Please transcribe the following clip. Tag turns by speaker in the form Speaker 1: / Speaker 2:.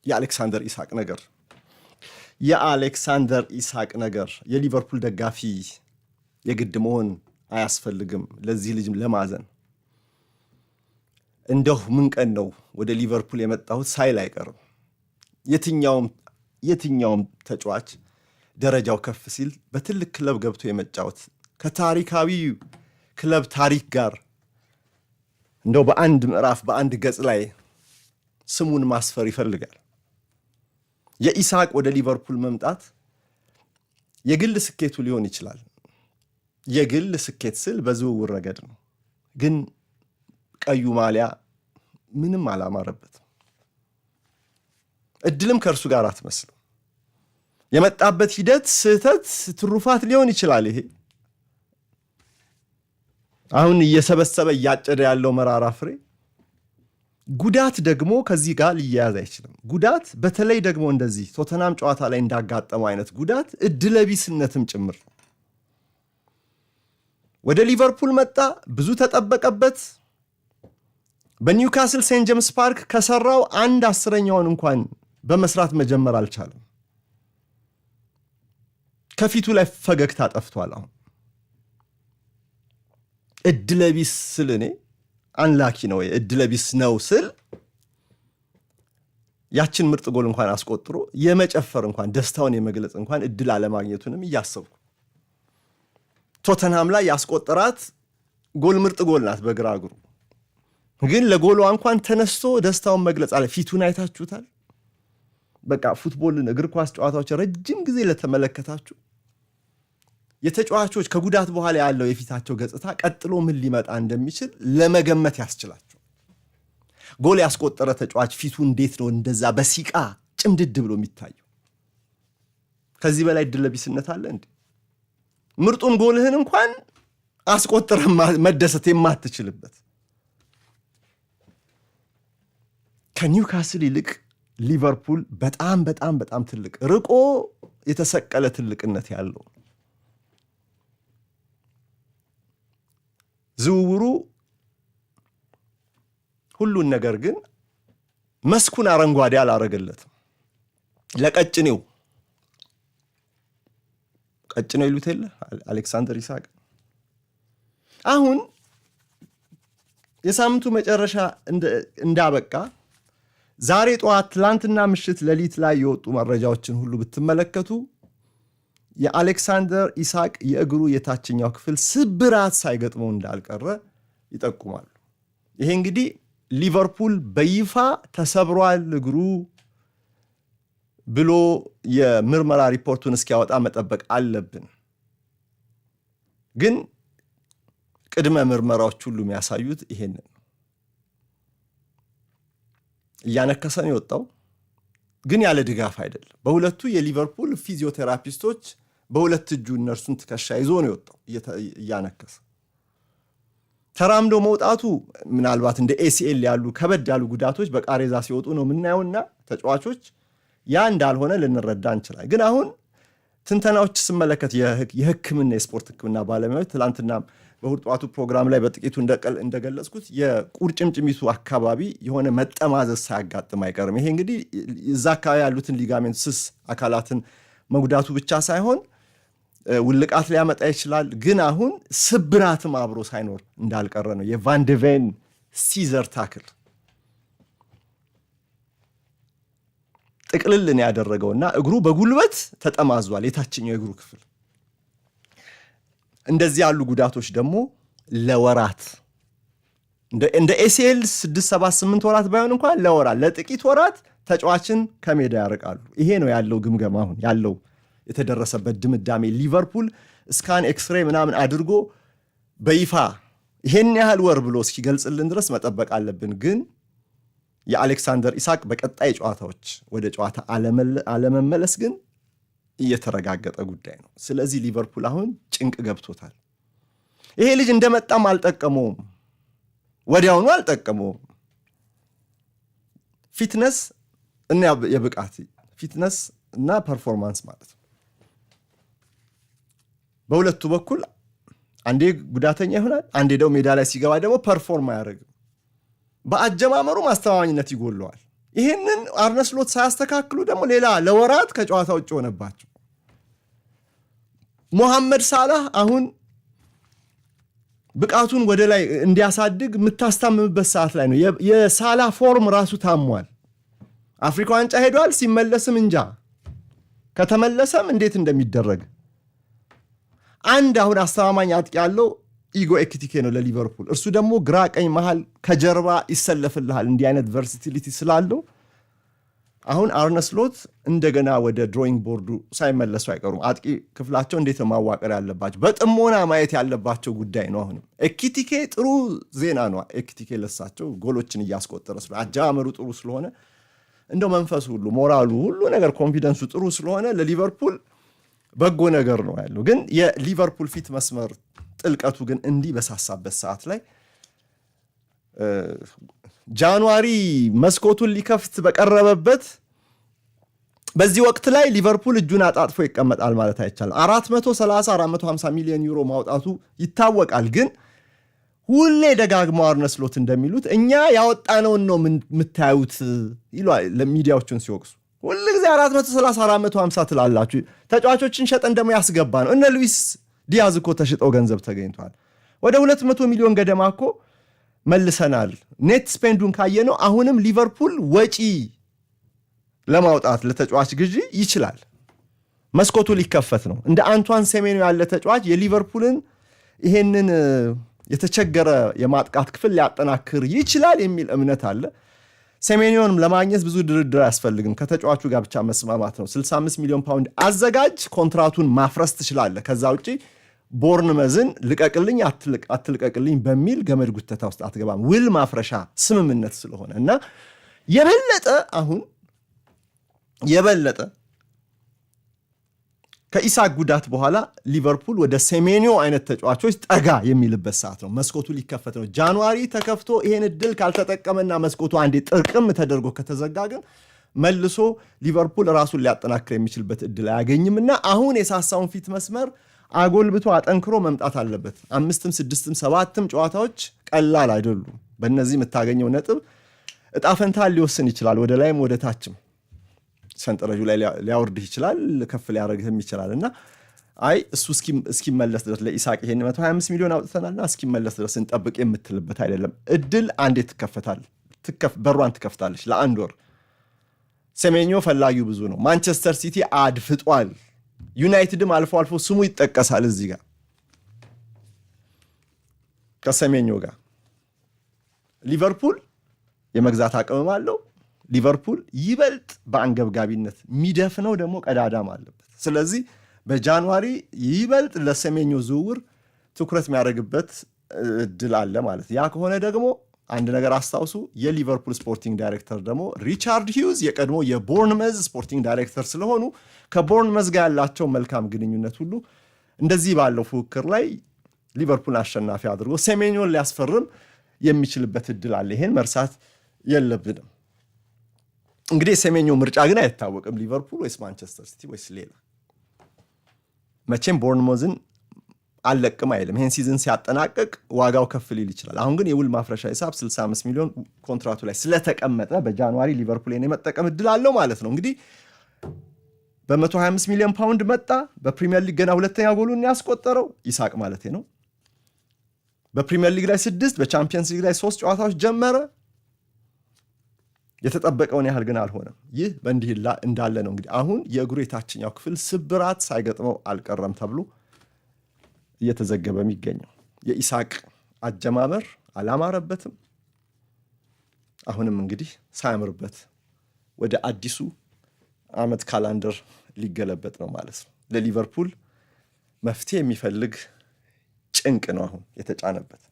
Speaker 1: የአሌክሳንደር ኢሳቅ ነገር የሊቨርፑል ደጋፊ የግድ መሆን አያስፈልግም ለዚህ ልጅም ለማዘን። እንደው ምን ቀን ነው ወደ ሊቨርፑል የመጣሁት ሳይል አይቀርም። የትኛውም ተጫዋች ደረጃው ከፍ ሲል በትልቅ ክለብ ገብቶ የመጫወት ከታሪካዊ ክለብ ታሪክ ጋር እንደው በአንድ ምዕራፍ በአንድ ገጽ ላይ ስሙን ማስፈር ይፈልጋል። የኢሳቅ ወደ ሊቨርፑል መምጣት የግል ስኬቱ ሊሆን ይችላል። የግል ስኬት ስል በዝውውር ረገድ ነው። ግን ቀዩ ማሊያ ምንም አላማረበትም። እድልም ከእርሱ ጋር አትመስልም። የመጣበት ሂደት ስህተት ትሩፋት ሊሆን ይችላል። ይሄ አሁን እየሰበሰበ እያጨደ ያለው መራራ ፍሬ ጉዳት ደግሞ ከዚህ ጋር ሊያያዝ አይችልም። ጉዳት በተለይ ደግሞ እንደዚህ ቶተናም ጨዋታ ላይ እንዳጋጠመው አይነት ጉዳት እድለቢስነትም ጭምር ነው። ወደ ሊቨርፑል መጣ፣ ብዙ ተጠበቀበት። በኒውካስል ሴንት ጄምስ ፓርክ ከሰራው 1/10 እንኳን በመስራት መጀመር አልቻለም። ከፊቱ ላይ ፈገግታ ጠፍቷል። አሁን እድለቢስ ስል እኔ አንላኪ ነው እድለቢስ ነው ስል ያችን ምርጥ ጎል እንኳን አስቆጥሮ የመጨፈር እንኳን ደስታውን የመግለጽ እንኳን እድል አለማግኘቱንም እያሰብኩ ቶተንሃም ላይ ያስቆጠራት ጎል ምርጥ ጎል ናት በግራ እግሩ። ግን ለጎሏ እንኳን ተነስቶ ደስታውን መግለጽ አለ። ፊቱን አይታችሁታል። በቃ ፉትቦልን እግር ኳስ ጨዋታዎች ረጅም ጊዜ ለተመለከታችሁ የተጫዋቾች ከጉዳት በኋላ ያለው የፊታቸው ገጽታ ቀጥሎ ምን ሊመጣ እንደሚችል ለመገመት ያስችላቸው። ጎል ያስቆጠረ ተጫዋች ፊቱ እንዴት ነው እንደዛ በሲቃ ጭምድድ ብሎ የሚታየው? ከዚህ በላይ እድለቢስነት አለ እንዴ? ምርጡን ጎልህን እንኳን አስቆጥረ መደሰት የማትችልበት። ከኒውካስል ይልቅ ሊቨርፑል በጣም በጣም በጣም ትልቅ ርቆ የተሰቀለ ትልቅነት ያለው ዝውውሩ ሁሉን ነገር ግን መስኩን አረንጓዴ አላረገለትም። ለቀጭኔው ይሉት የለ አሌክሳንደር ኢሳቅ አሁን የሳምንቱ መጨረሻ እንዳበቃ ዛሬ ጠዋት ትላንትና ምሽት ሌሊት ላይ የወጡ መረጃዎችን ሁሉ ብትመለከቱ የአሌክሳንደር ኢሳቅ የእግሩ የታችኛው ክፍል ስብራት ሳይገጥመው እንዳልቀረ ይጠቁማሉ። ይሄ እንግዲህ ሊቨርፑል በይፋ ተሰብሯል እግሩ ብሎ የምርመራ ሪፖርቱን እስኪያወጣ መጠበቅ አለብን። ግን ቅድመ ምርመራዎች ሁሉ የሚያሳዩት ይሄንን ነው። እያነከሰ ነው የወጣው፣ ግን ያለ ድጋፍ አይደለም። በሁለቱ የሊቨርፑል ፊዚዮቴራፒስቶች በሁለት እጁ እነርሱን ትከሻ ይዞ ነው የወጣው እያነከሰ። ተራምዶ መውጣቱ ምናልባት እንደ ኤሲኤል ያሉ ከበድ ያሉ ጉዳቶች በቃሬዛ ሲወጡ ነው የምናየውና ተጫዋቾች ያ እንዳልሆነ ልንረዳ እንችላለን። ግን አሁን ትንተናዎች ስመለከት የሕክምና የስፖርት ሕክምና ባለሙያዎች ትላንትና በእሁድ ጠዋቱ ፕሮግራም ላይ በጥቂቱ እንደገለጽኩት የቁርጭምጭሚቱ አካባቢ የሆነ መጠማዘዝ ሳያጋጥም አይቀርም። ይሄ እንግዲህ እዛ አካባቢ ያሉትን ሊጋሜንት ስስ አካላትን መጉዳቱ ብቻ ሳይሆን ውልቃት ሊያመጣ ይችላል። ግን አሁን ስብራትም አብሮ ሳይኖር እንዳልቀረ ነው። የቫንደቬን ሲዘር ታክል ጥቅልልን ያደረገውና እግሩ በጉልበት ተጠማዟል። የታችኛው የእግሩ ክፍል እንደዚህ ያሉ ጉዳቶች ደግሞ ለወራት እንደ ኤሲኤል 6-7-8 ወራት ባይሆን እንኳን ለወራት ለጥቂት ወራት ተጫዋችን ከሜዳ ያርቃሉ። ይሄ ነው ያለው ግምገማ፣ አሁን ያለው የተደረሰበት ድምዳሜ። ሊቨርፑል ስካን ኤክስሬይ ምናምን አድርጎ በይፋ ይሄን ያህል ወር ብሎ እስኪገልጽልን ድረስ መጠበቅ አለብን። ግን የአሌክሳንደር ኢሳቅ በቀጣይ ጨዋታዎች ወደ ጨዋታ አለመመለስ ግን እየተረጋገጠ ጉዳይ ነው። ስለዚህ ሊቨርፑል አሁን ጭንቅ ገብቶታል። ይሄ ልጅ እንደመጣም አልጠቀመውም፣ ወዲያውኑ አልጠቀመውም። ፊትነስ እና የብቃት ፊትነስ እና ፐርፎርማንስ ማለት ነው። በሁለቱ በኩል አንዴ ጉዳተኛ ይሆናል፣ አንዴ ደግሞ ሜዳ ላይ ሲገባ ደግሞ ፐርፎርም አያደርግም። በአጀማመሩ ማስተማማኝነት ይጎለዋል። ይሄንን አርነ ስሎት ሳያስተካክሉ ደግሞ ሌላ ለወራት ከጨዋታ ውጭ ሆነባቸው። ሞሐመድ ሳላህ አሁን ብቃቱን ወደ ላይ እንዲያሳድግ የምታስታምምበት ሰዓት ላይ ነው። የሳላህ ፎርም ራሱ ታሟል። አፍሪካ ዋንጫ ሄዷል። ሲመለስም እንጃ ከተመለሰም እንዴት እንደሚደረግ። አንድ አሁን አስተማማኝ አጥቂ ያለው ኢጎ ኤኪቲኬ ነው ለሊቨርፑል። እርሱ ደግሞ ግራ ቀኝ መሃል ከጀርባ ይሰለፍልሃል። እንዲህ አይነት ቨርሲቲሊቲ ስላለው አሁን አርነ ስሎት እንደገና ወደ ድሮይንግ ቦርዱ ሳይመለሱ አይቀሩም። አጥቂ ክፍላቸው እንዴት ማዋቀር ያለባቸው በጥሞና ማየት ያለባቸው ጉዳይ ነው። አሁንም ኤኪቲኬ ጥሩ ዜና ነው። ኤኪቲኬ ለሳቸው ጎሎችን እያስቆጠረ ስለሆነ አጀማመሩ ጥሩ ስለሆነ እንደው መንፈሱ ሁሉ ሞራሉ ሁሉ ነገር ኮንፊደንሱ ጥሩ ስለሆነ ለሊቨርፑል በጎ ነገር ነው ያለው። ግን የሊቨርፑል ፊት መስመር ጥልቀቱ ግን እንዲህ በሳሳበት ሰዓት ላይ ጃንዋሪ መስኮቱን ሊከፍት በቀረበበት በዚህ ወቅት ላይ ሊቨርፑል እጁን አጣጥፎ ይቀመጣል ማለት አይቻልም። 430-450 ሚሊዮን ዩሮ ማውጣቱ ይታወቃል። ግን ሁሌ ደጋግመው አርነ ስሎት እንደሚሉት እኛ ያወጣነውን ነው የምታዩት ይሏል ለሚዲያዎቹን ሲወቅሱ። ሁልጊዜ 430-450 ትላላችሁ። ተጫዋቾችን ሸጠን ደግሞ ያስገባ ነው። እነ ሉዊስ ዲያዝ እኮ ተሽጠው ገንዘብ ተገኝቷል። ወደ 200 ሚሊዮን ገደማ እኮ መልሰናል። ኔት ስፔንዱን ካየነው አሁንም ሊቨርፑል ወጪ ለማውጣት ለተጫዋች ግዢ ይችላል። መስኮቱ ሊከፈት ነው። እንደ አንቷን ሴሜንዮ ያለ ተጫዋች የሊቨርፑልን ይሄንን የተቸገረ የማጥቃት ክፍል ሊያጠናክር ይችላል የሚል እምነት አለ። ሴሜንዮንም ለማግኘት ብዙ ድርድር አያስፈልግም። ከተጫዋቹ ጋር ብቻ መስማማት ነው። 65 ሚሊዮን ፓውንድ አዘጋጅ፣ ኮንትራቱን ማፍረስ ትችላለህ። ከዛ ውጪ ቦርንመዝን ልቀቅልኝ አትልቀቅልኝ በሚል ገመድ ጉተታ ውስጥ አትገባም። ውል ማፍረሻ ስምምነት ስለሆነ እና የበለጠ ከኢሳክ ጉዳት በኋላ ሊቨርፑል ወደ ሴሜንዮ አይነት ተጫዋቾች ጠጋ የሚልበት ሰዓት ነው። መስኮቱ ሊከፈት ነው። ጃንዋሪ ተከፍቶ ይሄን እድል ካልተጠቀመና መስኮቱ አንዴ ጥርቅም ተደርጎ ከተዘጋ ግን መልሶ ሊቨርፑል ራሱን ሊያጠናክር የሚችልበት እድል አያገኝምና አሁን የሳሳውን ፊት መስመር አጎልብቶ አጠንክሮ መምጣት አለበት። 5ም 6ም 7ም ጨዋታዎች ቀላል አይደሉም። በእነዚህ የምታገኘው ነጥብ እጣፈንታ ሊወስን ይችላል። ወደ ላይም ወደ ታችም ሰንጠረዡ ላይ ሊያወርድህ ይችላል፣ ከፍ ሊያደርግህም ይችላል እና እሱ እስኪመለስ ድረስ ለኢሳቅ ይሄን 125 ሚሊዮን አውጥተናልና እስኪመለስ ድረስ እንጠብቅ የምትልበት አይደለም። እድል አንዴ በሯን ትከፍታለች ለአንድ ወር። ሴሜንዮ ፈላጊው ብዙ ነው። ማንቸስተር ሲቲ አድፍጧል። ዩናይትድም አልፎ አልፎ ስሙ ይጠቀሳል እዚህ ጋር ከሴሜንዮ ጋር። ሊቨርፑል የመግዛት አቅምም አለው። ሊቨርፑል ይበልጥ በአንገብጋቢነት የሚደፍነው ደግሞ ቀዳዳም አለበት። ስለዚህ በጃንዋሪ ይበልጥ ለሴሜንዮ ዝውውር ትኩረት የሚያደርግበት እድል አለ ማለት። ያ ከሆነ ደግሞ አንድ ነገር አስታውሱ፣ የሊቨርፑል ስፖርቲንግ ዳይሬክተር ደግሞ ሪቻርድ ሂውዝ የቀድሞ የቦርንመዝ ስፖርቲንግ ዳይሬክተር ስለሆኑ ከቦርንመዝ ጋር ያላቸው መልካም ግንኙነት ሁሉ እንደዚህ ባለው ፉክክር ላይ ሊቨርፑል አሸናፊ አድርጎ ሴሜንዮን ሊያስፈርም የሚችልበት እድል አለ። ይሄን መርሳት የለብንም። እንግዲህ የሴሜንዮ ምርጫ ግን አይታወቅም። ሊቨርፑል ወይስ ማንቸስተር ሲቲ ወይስ ሌላ። መቼም ቦርንሞዝን አለቅም አይልም። ይሄን ሲዝን ሲያጠናቀቅ ዋጋው ከፍ ሊል ይችላል። አሁን ግን የውል ማፍረሻ ሂሳብ 65 ሚሊዮን ኮንትራቱ ላይ ስለተቀመጠ በጃንዋሪ ሊቨርፑል የመጠቀም እድል አለው ማለት ነው። እንግዲህ በ125 ሚሊዮን ፓውንድ መጣ። በፕሪሚየር ሊግ ገና ሁለተኛ ጎሉን ያስቆጠረው ኢሳቅ ማለት ነው። በፕሪሚየር ሊግ ላይ 6 በቻምፒየንስ ሊግ ላይ 3 ጨዋታዎች ጀመረ። የተጠበቀውን ያህል ግን አልሆነም። ይህ በእንዲህ እንዳለ ነው እንግዲህ አሁን የእግሩ የታችኛው ክፍል ስብራት ሳይገጥመው አልቀረም ተብሎ እየተዘገበ የሚገኘው የኢሳቅ አጀማመር አላማረበትም። አሁንም እንግዲህ ሳያምርበት ወደ አዲሱ ዓመት ካላንደር ሊገለበጥ ነው ማለት ነው። ለሊቨርፑል መፍትሄ የሚፈልግ ጭንቅ ነው አሁን የተጫነበት።